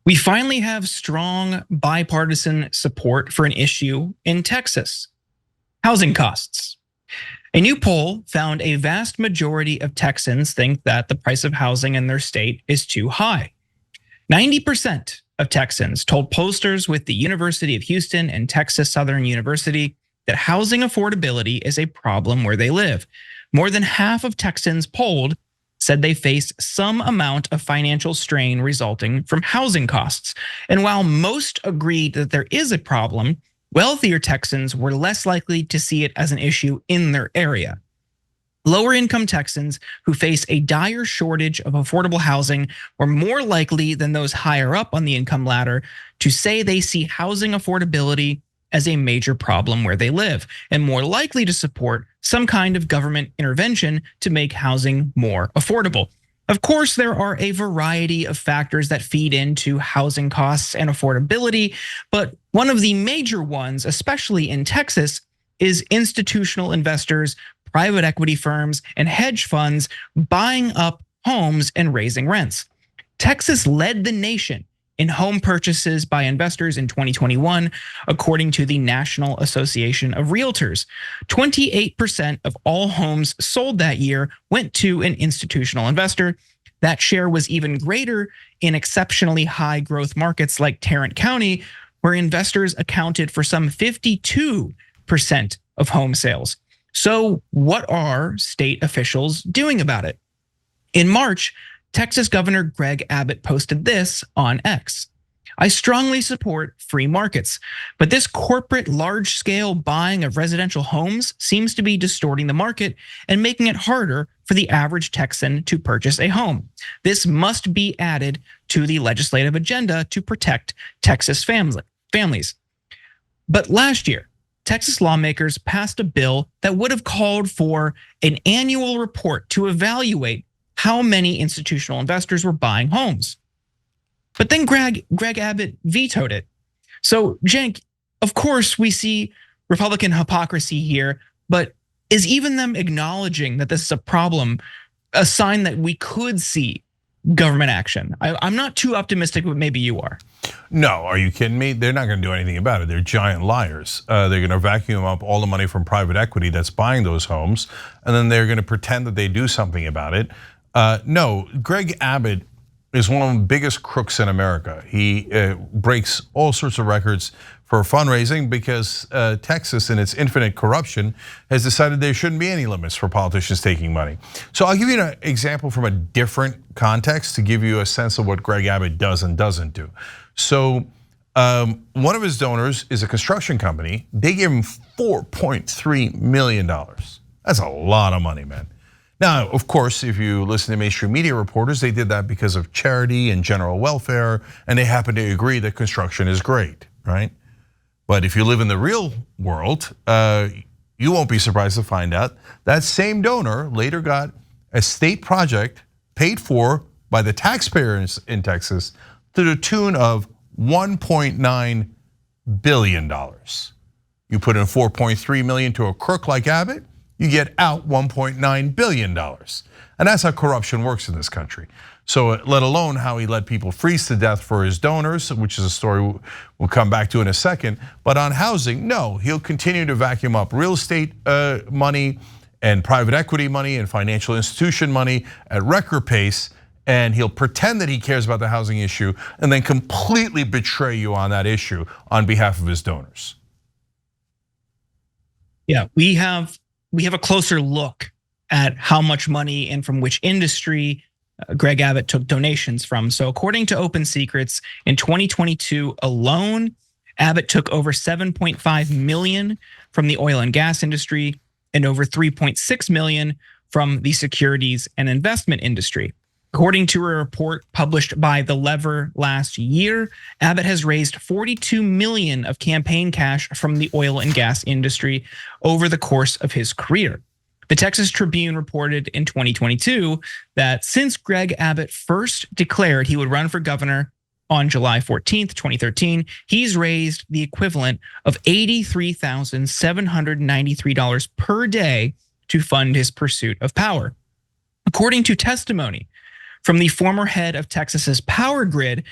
We finally have strong bipartisan support for an issue in Texas: housing costs. A new poll found a vast majority of Texans think that the price of housing in their state is too high. 90% of Texans told pollsters with the University of Houston and Texas Southern University that housing affordability is a problem where they live. More than half of Texans polled said they face some amount of financial strain resulting from housing costs. And while most agreed that there is a problem, wealthier Texans were less likely to see it as an issue in their area. Lower income Texans who face a dire shortage of affordable housing were more likely than those higher up on the income ladder to say they see housing affordability as a major problem where they live, and more likely to support some kind of government intervention to make housing more affordable. Of course, there are a variety of factors that feed into housing costs and affordability, but one of the major ones, especially in Texas, is institutional investors, private equity firms, and hedge funds buying up homes and raising rents. Texas led the nation in home purchases by investors in 2021, according to the National Association of Realtors. 28% of all homes sold that year went to an institutional investor. That share was even greater in exceptionally high growth markets like Tarrant County, where investors accounted for some 52% of home sales. So what are state officials doing about it? In March, Texas Governor Greg Abbott posted this on X. I strongly support free markets, but this corporate large-scale buying of residential homes seems to be distorting the market and making it harder for the average Texan to purchase a home. This must be added to the legislative agenda to protect Texas families. But last year, Texas lawmakers passed a bill that would have called for an annual report to evaluate how many institutional investors were buying homes. But then Greg Abbott vetoed it. So Cenk, of course we see Republican hypocrisy here, but is even them acknowledging that this is a problem a sign that we could see government action? I'm not too optimistic, but maybe you are. No, are you kidding me? They're not going to do anything about it. They're giant liars. They're going to vacuum up all the money from private equity that's buying those homes, and then they're going to pretend that they do something about it. No, Greg Abbott is one of the biggest crooks in America. He breaks all sorts of records for fundraising because Texas, in its infinite corruption, has decided there shouldn't be any limits for politicians taking money. So I'll give you an example from a different context to give you a sense of what Greg Abbott does and doesn't do. So one of his donors is a construction company. They gave him $4.3 million. That's a lot of money, man. Now, of course, if you listen to mainstream media reporters, they did that because of charity and general welfare, and they happen to agree that construction is great, right? But if you live in the real world, you won't be surprised to find out that same donor later got a state project paid for by the taxpayers in Texas to the tune of $1.9 billion. You put in $4.3 million to a crook like Abbott, you get out $1.9 billion. And that's how corruption works in this country. So let alone how he let people freeze to death for his donors, which is a story we'll come back to in a second. But on housing, no, he'll continue to vacuum up real estate money and private equity money and financial institution money at record pace. And he'll pretend that he cares about the housing issue and then completely betray you on that issue on behalf of his donors. Yeah, we have a closer look at how much money and from which industry Greg Abbott took donations from. So according to Open Secrets, in 2022 alone, Abbott took over $7.5 million from the oil and gas industry and over $3.6 million from the securities and investment industry. According to a report published by The Lever last year, Abbott has raised $42 million of campaign cash from the oil and gas industry over the course of his career. The Texas Tribune reported in 2022 that since Greg Abbott first declared he would run for governor on July 14th, 2013, he's raised the equivalent of $83,793 per day to fund his pursuit of power. According to testimony from the former head of Texas's power grid,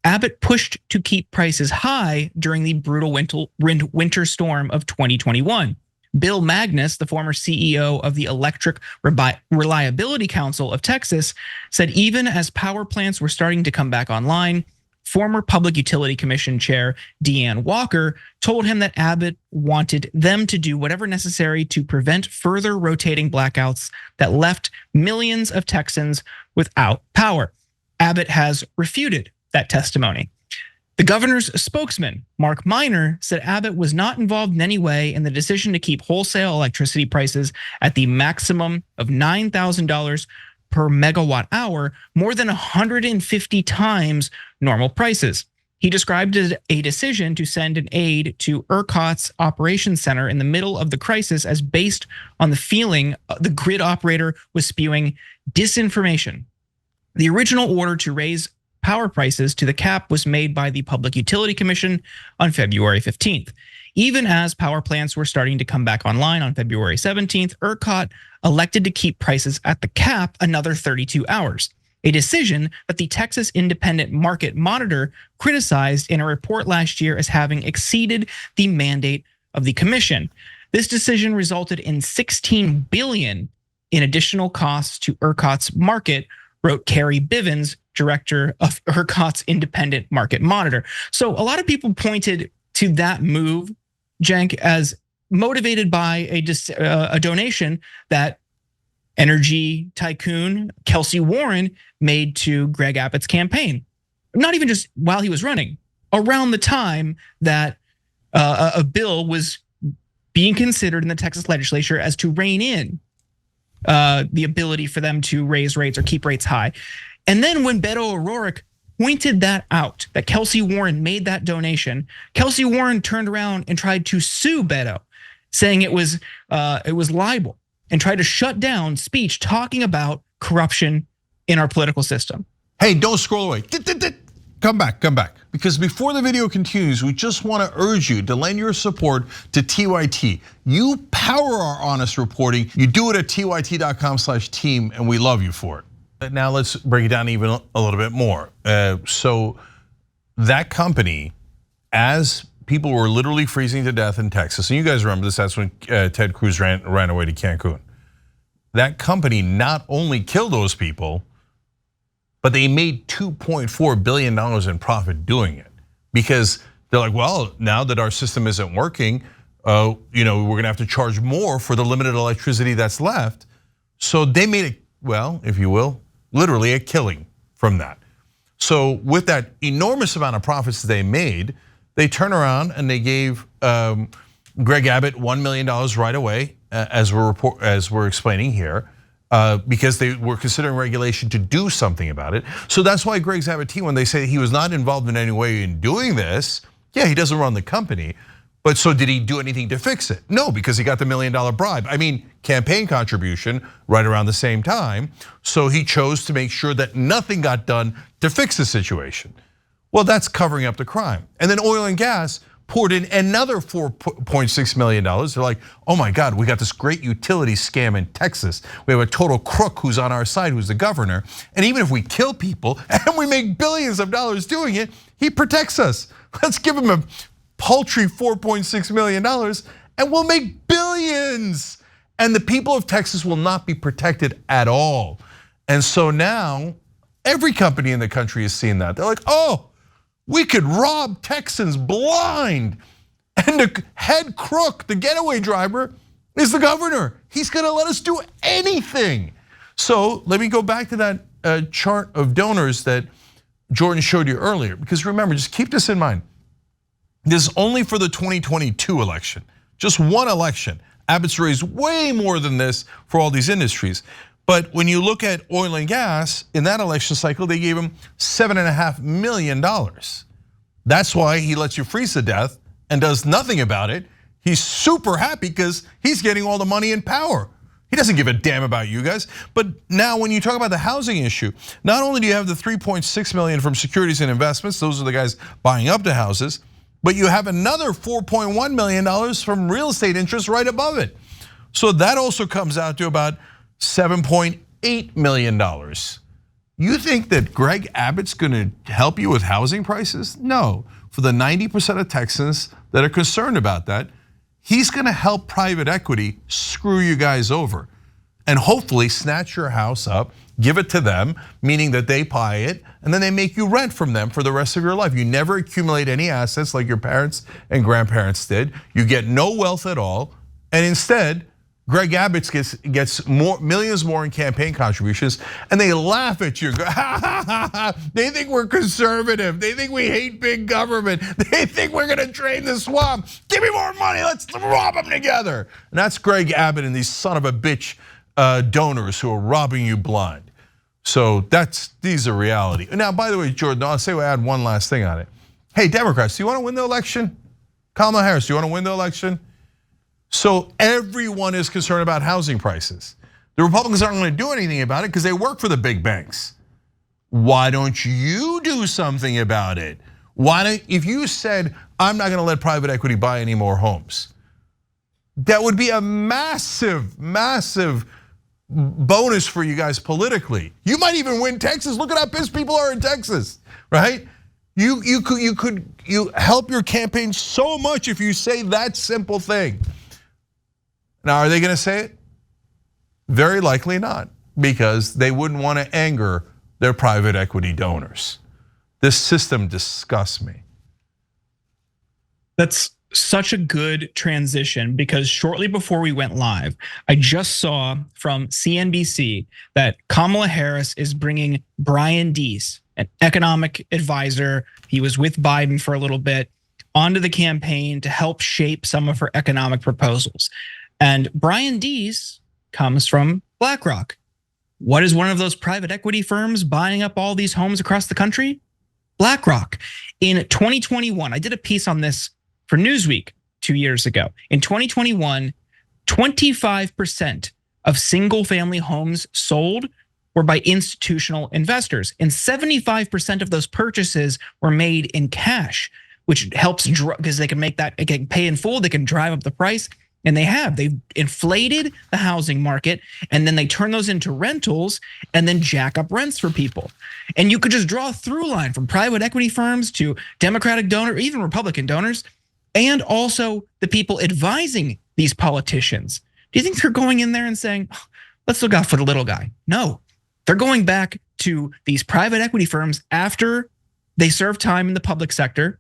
Abbott pushed to keep prices high during the brutal winter storm of 2021. Bill Magnus, the former CEO of the Electric Reliability Council of Texas, said even as power plants were starting to come back online, former Public Utility Commission Chair Deanne Walker told him that Abbott wanted them to do whatever necessary to prevent further rotating blackouts that left millions of Texans without power. Abbott has refuted that testimony. The governor's spokesman, Mark Miner, said Abbott was not involved in any way in the decision to keep wholesale electricity prices at the maximum of $9,000 per megawatt hour, more than 150 times normal prices. He described it a decision to send an aide to ERCOT's operations center in the middle of the crisis as based on the feeling the grid operator was spewing disinformation. The original order to raise power prices to the cap was made by the Public Utility Commission on February 15th. Even as power plants were starting to come back online on February 17th, ERCOT elected to keep prices at the cap another 32 hours, a decision that the Texas Independent Market Monitor criticized in a report last year as having exceeded the mandate of the commission. This decision resulted in $16 billion in additional costs to ERCOT's market, wrote Carrie Bivens, director of ERCOT's Independent Market Monitor. So a lot of people pointed to that move, Cenk, as motivated by a donation that energy tycoon Kelsey Warren made to Greg Abbott's campaign. Not even just while he was running, around the time that a bill was being considered in the Texas legislature as to rein in the ability for them to raise rates or keep rates high. And then when Beto O'Rourke pointed that out, that Kelsey Warren made that donation, Kelsey Warren turned around and tried to sue Beto, saying it was libel, and tried to shut down speech talking about corruption in our political system. Hey, don't scroll away. Come back. Because before the video continues, we just want to urge you to lend your support to TYT. You power our honest reporting. You do it at tyt.com/team, and we love you for it. Now let's break it down even a little bit more. So that company, as people were literally freezing to death in Texas, and you guys remember this, that's when Ted Cruz ran away to Cancun. That company not only killed those people, but they made $2.4 billion in profit doing it. Because they're like, well, now that our system isn't working, we're gonna have to charge more for the limited electricity that's left. So they made it, well, if you will, literally a killing from that. So with that enormous amount of profits they made, they turn around and they gave Greg Abbott $1 million right away, as we're explaining here, because they were considering regulation to do something about it. So that's why Greg Abbott, when they say he was not involved in any way in doing this, yeah, he doesn't run the company. But so did he do anything to fix it? No, because he got the $1 million bribe. I mean, campaign contribution right around the same time. So he chose to make sure that nothing got done to fix the situation. Well, that's covering up the crime. And then oil and gas poured in another $4.6 million. They're like, oh my God, we got this great utility scam in Texas. We have a total crook who's on our side, who's the governor. And even if we kill people and we make billions of dollars doing it, he protects us. Let's give him a paltry $4.6 million and we'll make billions. And the people of Texas will not be protected at all. And so now every company in the country is seeing that. They're like, oh, we could rob Texans blind. And the head crook, the getaway driver, is the governor. He's gonna let us do anything. So let me go back to that chart of donors that Jordan showed you earlier. Because remember, just keep this in mind. This is only for the 2022 election, just one election. Abbott's raised way more than this for all these industries. But when you look at oil and gas, in that election cycle, they gave him $7.5 million. That's why he lets you freeze to death and does nothing about it. He's super happy because he's getting all the money and power. He doesn't give a damn about you guys. But now when you talk about the housing issue, not only do you have the $3.6 million from securities and investments, those are the guys buying up the houses, but you have another $4.1 million from real estate interest right above it. So that also comes out to about $7.8 million. You think that Greg Abbott's gonna help you with housing prices? No. For the 90% of Texans that are concerned about that, he's gonna help private equity screw you guys over and hopefully snatch your house up, give it to them, meaning that they buy it, and then they make you rent from them for the rest of your life. You never accumulate any assets like your parents and grandparents did. You get no wealth at all, and instead, Greg Abbott gets millions more in campaign contributions, and they laugh at you. They think we're conservative. They think we hate big government. They think we're gonna drain the swamp. Give me more money, let's rob them together. And that's Greg Abbott and these son of a bitch donors who are robbing you blind. So these are reality. Now, by the way, Jordan, I'll say I add one last thing on it. Hey, Democrats, do you want to win the election? Kamala Harris, do you want to win the election? So everyone is concerned about housing prices. The Republicans aren't going to do anything about it because they work for the big banks. Why don't you do something about it? If you said, I'm not going to let private equity buy any more homes, that would be a massive, massive bonus for you guys politically. You might even win Texas. Look at how pissed people are in Texas, right? You could help your campaign so much if you say that simple thing. Now, are they going to say it? Very likely not, because they wouldn't want to anger their private equity donors. This system disgusts me. That's such a good transition, because shortly before we went live, I just saw from CNBC that Kamala Harris is bringing Brian Deese, an economic advisor, he was with Biden for a little bit, onto the campaign to help shape some of her economic proposals. And Brian Deese comes from BlackRock. What is one of those private equity firms buying up all these homes across the country? BlackRock. In 2021, I did a piece on this for Newsweek 2 years ago. In 2021, 25% of single family homes sold were by institutional investors, and 75% of those purchases were made in cash, which helps because they can make that, they can pay in full, they can drive up the price. And they've inflated the housing market, and then they turn those into rentals and then jack up rents for people. And you could just draw a through line from private equity firms to Democratic donors, even Republican donors, and also the people advising these politicians. Do you think they're going in there and saying, let's look out for the little guy? No, they're going back to these private equity firms after they serve time in the public sector,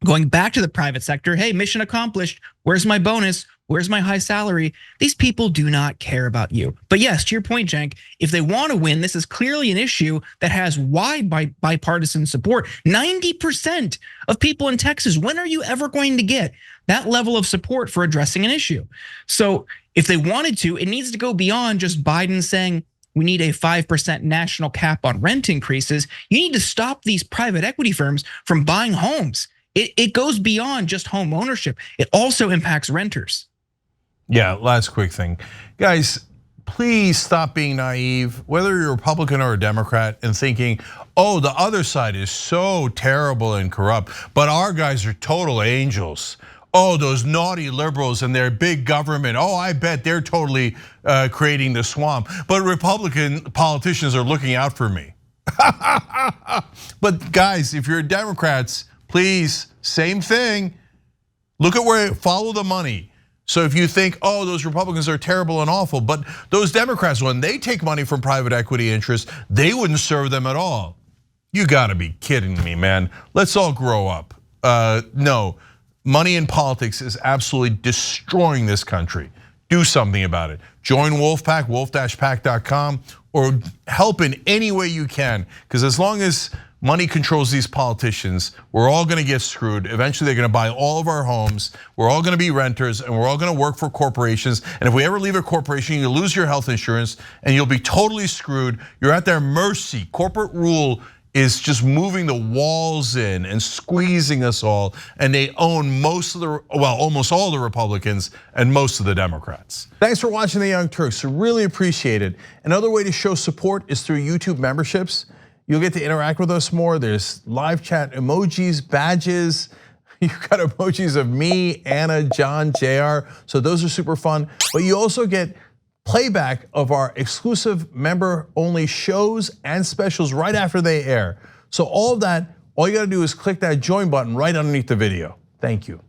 going back to the private sector. Hey, mission accomplished. Where's my bonus? Where's my high salary? These people do not care about you. But yes, to your point, Cenk, if they want to win, this is clearly an issue that has wide bipartisan support. 90% of people in Texas, when are you ever going to get that level of support for addressing an issue? So if they wanted to, it needs to go beyond just Biden saying we need a 5% national cap on rent increases. You need to stop these private equity firms from buying homes. It goes beyond just home ownership. It also impacts renters. Yeah, last quick thing. Guys, please stop being naive, whether you're a Republican or a Democrat, and thinking, oh, the other side is so terrible and corrupt, but our guys are total angels. Oh, those naughty liberals and their big government. Oh, I bet they're totally creating the swamp. But Republican politicians are looking out for me. But guys, if you're Democrats, please, same thing. Look at where, follow the money. So if you think, oh, those Republicans are terrible and awful, but those Democrats, when they take money from private equity interests, they wouldn't serve them at all. You gotta be kidding me, man. Let's all grow up. No, money in politics is absolutely destroying this country. Do something about it. Join Wolfpack, wolf-pack.com, or help in any way you can, because as long as money controls these politicians, we're all gonna get screwed. Eventually they're gonna buy all of our homes. We're all gonna be renters, and we're all gonna work for corporations. And if we ever leave a corporation, you lose your health insurance and you'll be totally screwed. You're at their mercy. Corporate rule is just moving the walls in and squeezing us all. And they own almost all the Republicans and most of the Democrats. Thanks for watching The Young Turks, really appreciate it. Another way to show support is through YouTube memberships. You'll get to interact with us more. There's live chat emojis, badges. You've got emojis of me, Anna, John, JR. So those are super fun. But you also get playback of our exclusive member-only shows and specials right after they air. So all of that, all you gotta do is click that join button right underneath the video. Thank you.